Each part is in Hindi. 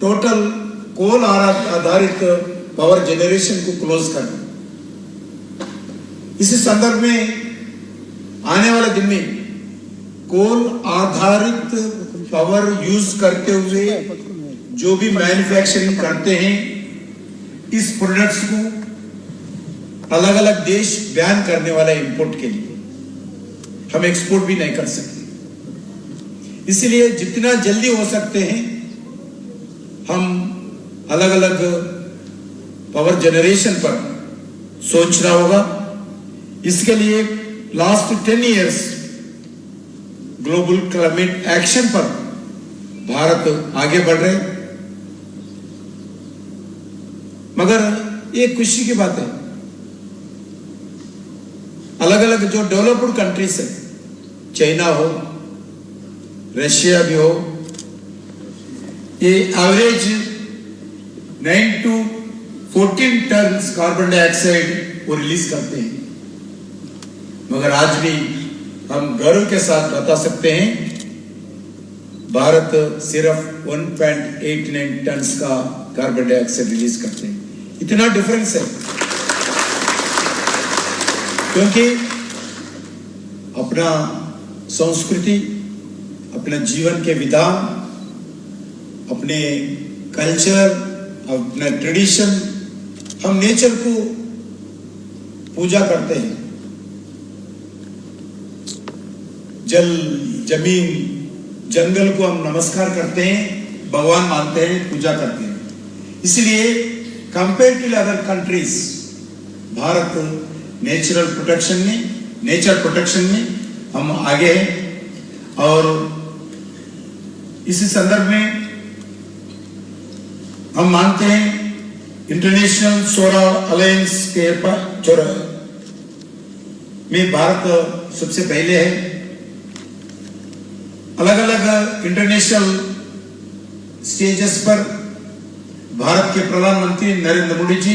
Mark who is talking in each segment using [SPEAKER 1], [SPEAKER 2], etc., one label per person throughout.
[SPEAKER 1] टोटल कोल आधारित पावर जनरेशन को क्लोज करना। इसी संदर्भ में आने वाले दिन में कोल आधारित पावर यूज करते हुए जो भी मैन्युफैक्चरिंग करते हैं, इस प्रोडक्ट्स को अलग अलग देश बैन करने वाला इंपोर्ट के लिए हम एक्सपोर्ट भी नहीं कर सकते। इसलिए जितना जल्दी हो सकते हैं हम अलग अलग पावर जनरेशन पर सोचना होगा। इसके लिए last 10 years global climate action पर भारत आगे बढ़ रहे, मगर एक खुशी की बात है, अलग अलग जो डेवलप्ड कंट्रीज है, चाइना हो, रशिया भी हो, ये average 9 to 14 ton carbon dioxide वो रिलीज करते हैं, मगर आज भी हम गर्व के साथ बता सकते हैं भारत सिर्फ 1.89 टन का कार्बन डाइऑक्साइड रिलीज करते हैं। इतना डिफरेंस है क्योंकि अपना संस्कृति, अपना जीवन के विधान, अपने कल्चर, अपना ट्रेडिशन, हम नेचर को पूजा करते हैं, जल, जमीन, जंगल को हम नमस्कार करते हैं, भगवान मानते हैं, पूजा करते हैं। इसलिए compare to other countries Bharat nature protection में हम आगे हैं। और इसी संदर्भ में हम मानते हैं इंटरनेशनल सोलर अलायंस के में भारत सबसे पहले है। अलग अलग इंटरनेशनल स्टेजेस पर भारत के प्रधानमंत्री नरेंद्र मोदी जी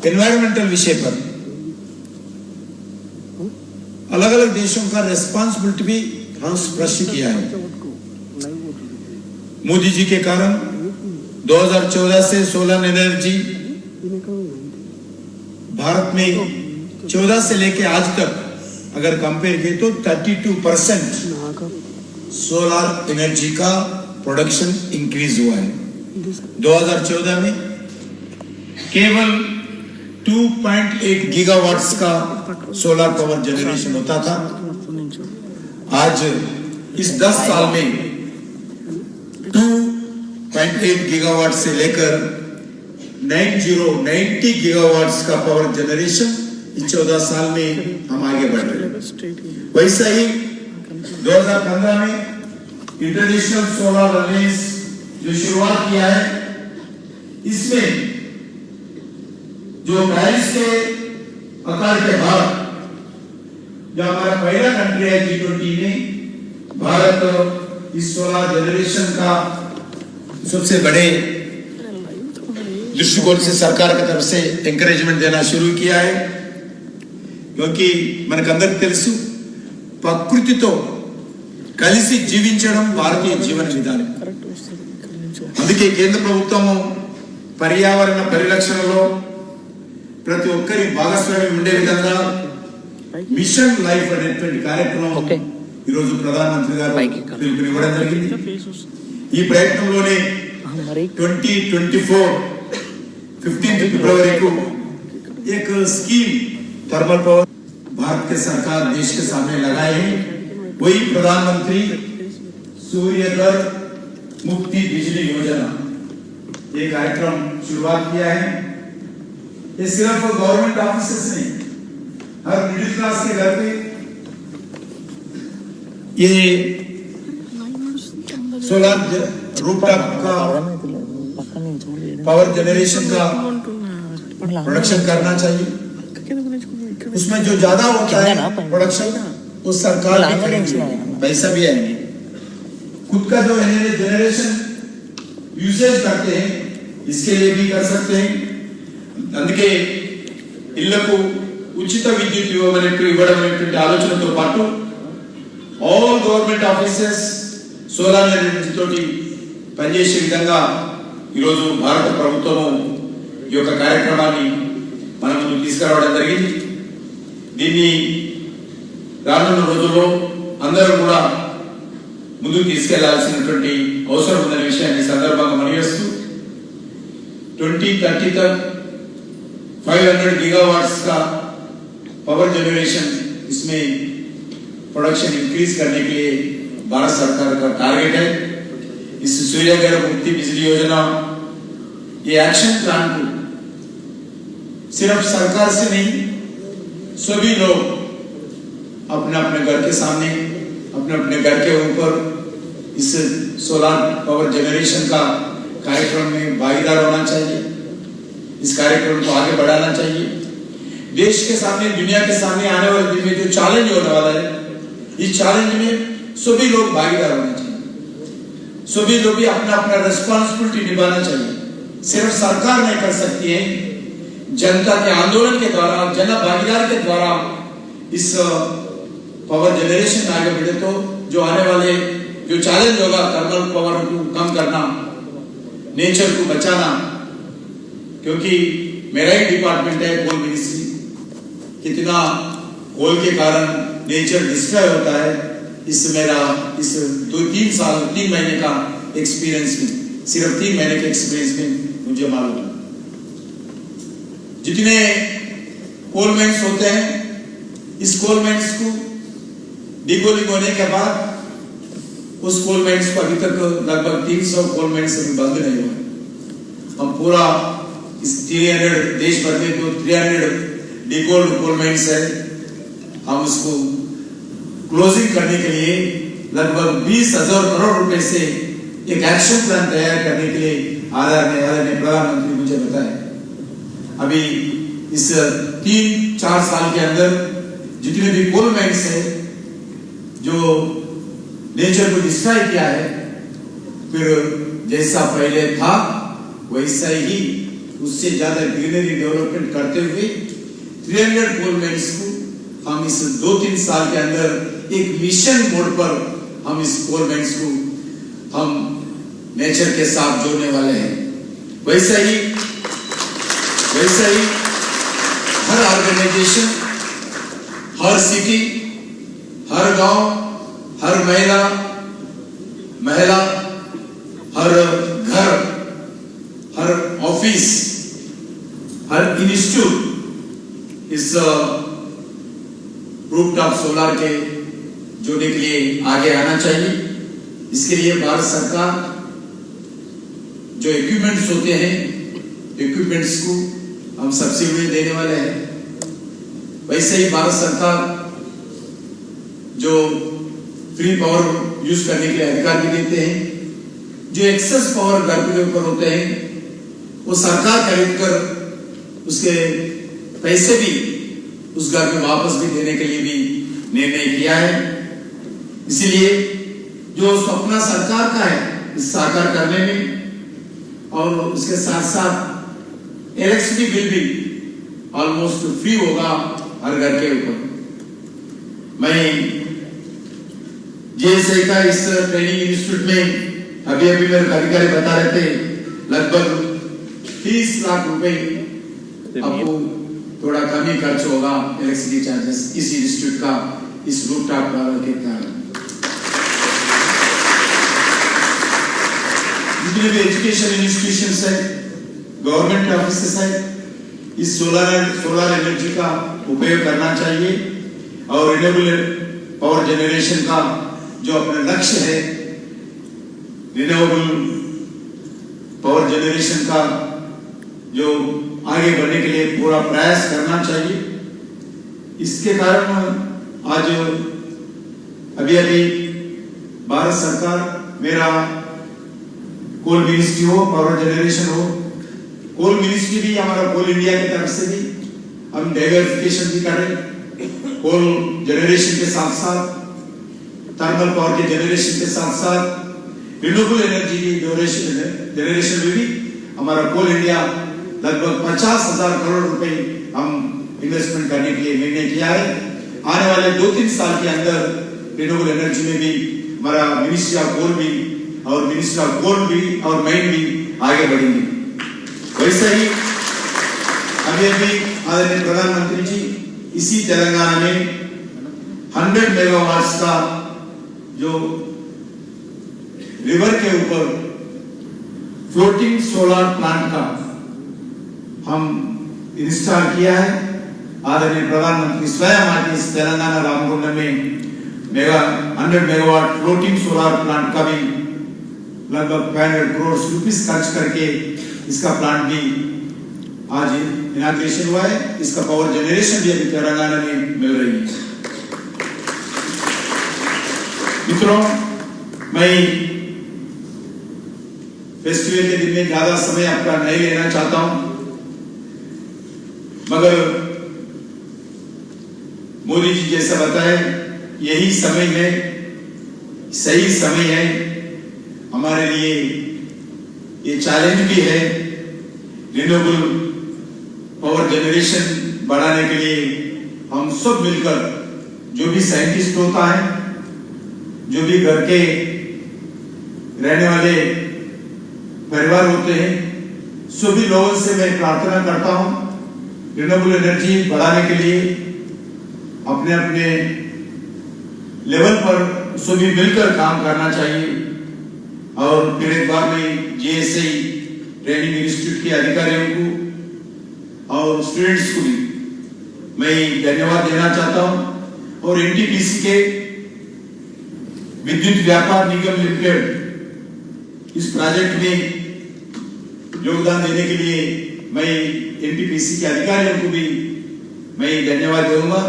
[SPEAKER 1] एनवायरमेंटल विषय पर अलग अलग देशों का रेस्पॉन्सिबिलिटी भी हम स्पष्ट किया है। मोदी जी के कारण 2014 से सोलर एनर्जी भारत में 14 से लेके आज तक अगर कंपेयर किए तो 32% सोलर एनर्जी का प्रोडक्शन इंक्रीज हुआ है। 2014 में केवल 2.8 गीगावाट्स का सोलर पावर जनरेशन होता था। आज इस 10 साल में 2.8 गीगावाट से लेकर 90 गीगावाट्स का पावर जनरेशन इस 14 साल में हम आगे बढ़ रहे हैं। वैसा ही 2015 में इंटरनेशनल सोलर अलायंस जो शुरुआत किया है, इसमें जो पेरिस के आकार के बाद जो हमारा पहला कंट्री है G20 में, भारत इस सोलर जनरेशन का सबसे बड़े दृष्टिकोण से सरकार की तरफ से एंकरेजमेंट देना शुरू किया है। क्योंकि మనకందరికీ తెలుసు ప్రకృతితో కలిసి జీవించడం భారతీయ జీవన విధానం। అందుకే కేంద్ర ప్రభుత్వం పర్యావరణ పరిరక్షణలో ప్రతి ఒక్కరి భాగస్వామ్యం ఉండే విధంగా మిషన్ లైఫ్ అనేటువంటి కార్యక్రమం ఈ రోజు ప్రధానమంత్రి గారు పిలుపునివ్వడం జరిగింది। ఈ ప్రయత్నంలోనే 2024 15 फरवरी को एक स्कीम थर्मल पावर भारत के सरकार देश के सामने लगाए हैं। वही प्रधानमंत्री सूर्यघर मुफ्ती बिजली योजना, ये कार्यक्रम शुरुआत किया है। ये सिर्फ गवर्नमेंट ऑफिसेस नहीं, हर मिडिल क्लास के घर पे ये सोलर रूफटॉप का पावर जनरेशन का प्रोडक्शन करना चाहिए। उसमें जो ज्यादा होता है प्रोडक्शन वो सरकार भी करेगी, पैसा भी आएंगे। खुद का जो जनरेशन यूसेज करते हैं इसके लिए भी कर सकते हैं। అందుకే ఇళ్లకు ఉచిత విద్యుత్ ఇవ్వడం ఆలోచనతో పాటు all government offices solar energy తోటి పనిచేసే విధంగా ఈరోజు భారత ప్రభుత్వము ఈ యొక్క కార్యక్రమాన్ని మన ముందుకు తీసుకురావడం జరిగింది. దీన్ని రానున్న రోజుల్లో అందరూ కూడా ముందుకు తీసుకెళ్లాల్సినటువంటి అవసరం ఉందనే విషయాన్ని సందర్భంగా మనవేస్తూ 2030 तक 500 गीगावाट्स का पावर जनरेशन इसमें प्रोडक्शन इंक्रीज करने के लिए भारत सरकार का टारगेट है. इस सूर्यघर मुक्ति बिजली योजना ये एक्शन प्लान को सिर्फ सरकार से नहीं सभी लोग अपने अपने घर के सामने अपने अपने घर के ऊपर इस सोलर पावर जनरेशन का कार्यक्रम में भागीदार होना चाहिए. इस कार्यक्रम को आगे बढ़ाना चाहिए. देश के सामने दुनिया के सामने आने वाले दिन में जो चैलेंज होने वाला है इस चैलेंज में सभी लोग भागीदार होना चाहिए. सभी लोग भी अपना अपना रिस्पांसिबिलिटी निभाना चाहिए. सिर्फ सरकार नहीं कर सकती है. जनता के आंदोलन के द्वारा जन भागीदार के द्वारा इस पावर जनरेशन आगे बढ़े तो जो आने वाले जो चैलेंज होगा थर्मल पावर को कम करना, नेचर को बचाना, क्योंकि मेरा ही डिपार्टमेंट है कोल मिनिस्ट्री. कितना कोल के कारण नेचर डिस्ट्रॉय होता है इस मेरा इस 3 महीने का एक्सपीरियंस में सिर्फ 3 महीने के एक्सपीरियंस में मुझे मालूम है. जितने कोल माइंस होते हैं इस कोल माइंस को डिगोलिंग होने के बाद उस कोल माइंस को अभी तक लगभग 300 कोल माइंस अभी बंद नहीं हुआ. हम पूरा इस 300 देश भर में जो 300 डिगोल्ड कोल माइंस है हम उसको क्लोजिंग करने के लिए लगभग 20,000 करोड़ रुपए से एक एक्शन प्लान तैयार करने के लिए आदरणीय प्रधानमंत्री मुझे बताया. अभी इस 3-4 साल के अंदर जितने भी कोल माइंस है जो नेचर को डिस्ट्रॉय किया है फिर जैसा पहले था वैसा ही उससे ज्यादा ग्रीनरी डेवलपमेंट करते हुए 300 कोल माइंस को हम इस 2-3 साल के अंदर एक मिशन मोड पर हम इस कोल माइंस को हम नेचर के साथ जोड़ने वाले हैं. वैसा ही हर ऑर्गेनाइजेशन, हर सिटी, हर गांव, हर महिला, हर घर, हर ऑफिस, हर इंस्टीट्यूट इस रूफटॉप सोलर के जोड़ने के लिए आगे आना चाहिए. इसके लिए भारत सरकार जो इक्विपमेंट्स होते हैं इक्विपमेंट्स को हम सब्सिडी देने वाले हैं. वैसे ही भारत सरकार जो फ्री पावर यूज करने के अधिकार भी देते हैं. जो एक्सेस पावर घर के ऊपर होते हैं वो सरकार खरीद कर उसके पैसे भी उस घर में वापस भी देने के लिए भी निर्णय किया है. इसीलिए जो सपना सरकार का है इस साकार करने में और उसके साथ साथ इलेक्ट्रिसिटी बिल भी ऑलमोस्ट फ्री होगा हर घर के ऊपर. मैं जेएसआई का इस ट्रेनिंग इंस्टीट्यूट में अभी मेरे अधिकारी बता रहे थे लगभग 30 लाख रुपए आपको थोड़ा कम ही खर्च होगा इलेक्ट्रिसिटी चार्जेस इस इंस्टीट्यूट का इस रूफटॉप पावर के कारण. जितने भी एजुकेशन इंस्टीट्यूशंस है, गवर्नमेंट ऑफिसेस है, इस सोलर एनर्जी का उपयोग करना चाहिए और रिन्यूएबल पावर जनरेशन का जो अपना लक्ष्य है रिन्यूएबल पावर जनरेशन का जो आगे बढ़ने के लिए पूरा प्रयास करना चाहिए. इसके कारण आज अभी भारत सरकार मेरा कोल मिनिस्ट्री हो, पावर जनरेशन हो, कोल मिनिस्ट्री भी हमारा कोल इंडिया की तरफ से भी हम डाइवर्सिफिकेशन भी कर रहे हैं. कोल जनरेशन के साथ साथ थर्मल पावर के जनरेशन के साथ साथ रिन्यूएबल एनर्जी की जनरेशन में भी हमारा कोल इंडिया लगभग 50,000 करोड़ रुपए हम इन्वेस्टमेंट करने के लिए निर्णय किया है. आने वाले 2-3 साल के अंदर रिन्यूएबल एनर्जी में भी हमारा मिनिस्ट्री ऑफ कोल भी और मिनिस्टर ऑफ कोल भी और माइन भी आगे बढ़ेंगे। वैसे ही अभी आदरणीय प्रधानमंत्री जी इसी तेलंगाना में 100 मेगावाट्स का जो रिवर के ऊपर फ्लोटिंग सोलर प्लांट का हम इंस्टॉल किया है। आदरणीय प्रधानमंत्री स्वयं आज इस तेलंगाना रामगुंड में 100 मेगावाट फ्लोटिंग सोलर प्लांट का भी लगभग 500 करोड़ रुपीस खर्च करके इसका प्लांट भी आज इनॉग्रेशन हुआ है। इसका पावर जनरेशन भी अभी तेलंगाना में मिल रही है। मित्रों, मैं फेस्टिवल के दिन में ज्यादा समय आपका नहीं लेना चाहता हूं, मगर मोदी जी जैसा बताए यही समय है, सही समय है हमारे लिए। ये चैलेंज भी है रिन्यूएबल पावर जनरेशन बढ़ाने के लिए हम सब मिलकर, जो भी साइंटिस्ट होता है, जो भी घर के रहने वाले परिवार होते हैं, सभी लोगों से मैं प्रार्थना करता हूं रिन्यूएबल एनर्जी बढ़ाने के लिए अपने अपने लेवल पर सभी मिलकर काम करना चाहिए। और फिर एक बार मैं जीएसआई ट्रेनिंग इंस्टीट्यूट के अधिकारियों को और स्टूडेंट्स को भी मैं धन्यवाद देना चाहता हूं। और एनटीपीसी के विद्युत व्यापार निगम लिमिटेड इस प्रोजेक्ट में योगदान देने के लिए मैं एनटीपीसी के अधिकारियों को भी मैं धन्यवाद दूंगा।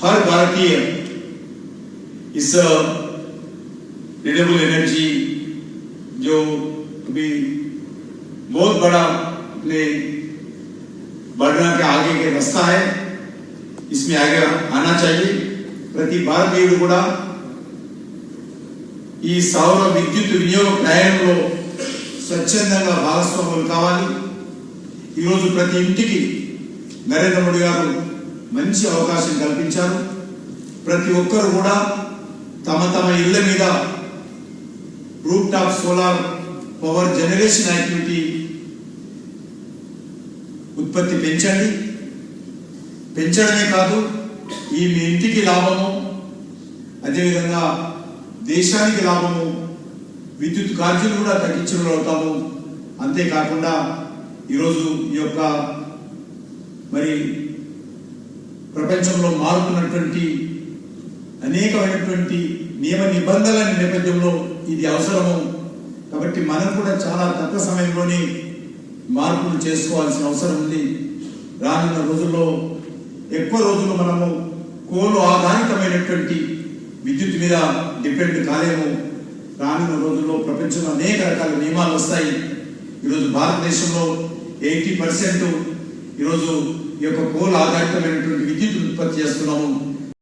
[SPEAKER 1] हर भारतीय इस रिन्यूएबल एनर्जी जो अभी बहुत बड़ा अपने बढ़ना के आगे के रास्ता है, इसमें आगे आना चाहिए। प्रति भारतीय కూడా ఈ సౌర విద్యుత్ వినియోగ ప్రయాణంలో స్వచ్ఛందంగా భాగస్వాములు కావాలి। ఈరోజు ప్రతి ఇంటికి నరేంద్ర మోడీ గారు మంచి అవకాశం కల్పించారు। ప్రతి ఒక్కరు కూడా తమ తమ ఇళ్ల మీద roof top solar power generation activity ఉత్పత్తి పెంచండి। పెంచడమే కాదు, ఈ మీ ఇంటికి లాభము, అదేవిధంగా దేశానికి లాభము, విద్యుత్ ఖర్చులు కూడా తగ్గించడం అవుతాము। అంతేకాకుండా ఈరోజు ఈ యొక్క మరి ప్రపంచంలో మారుతున్నటువంటి అనేకమైనటువంటి నియమ నిబంధనల నేపథ్యంలో ఇది అవసరము కాబట్టి మనం కూడా చాలా తక్కువ సమయంలోనే మార్పులు చేసుకోవాల్సిన అవసరం ఉంది। రానున్న రోజుల్లో ఎక్కువ రోజులు మనము కోల్ ఆధారితమైనటువంటి విద్యుత్ మీద డిపెండ్ కాలేము। రానున్న రోజుల్లో ప్రపంచంలో అనేక రకాల నియమాలు వస్తాయి। ఈరోజు భారతదేశంలో 80% ఈరోజు ఈ యొక్క కోల్ ఆధారితమైనటువంటి విద్యుత్ ఉత్పత్తి చేస్తున్నాము।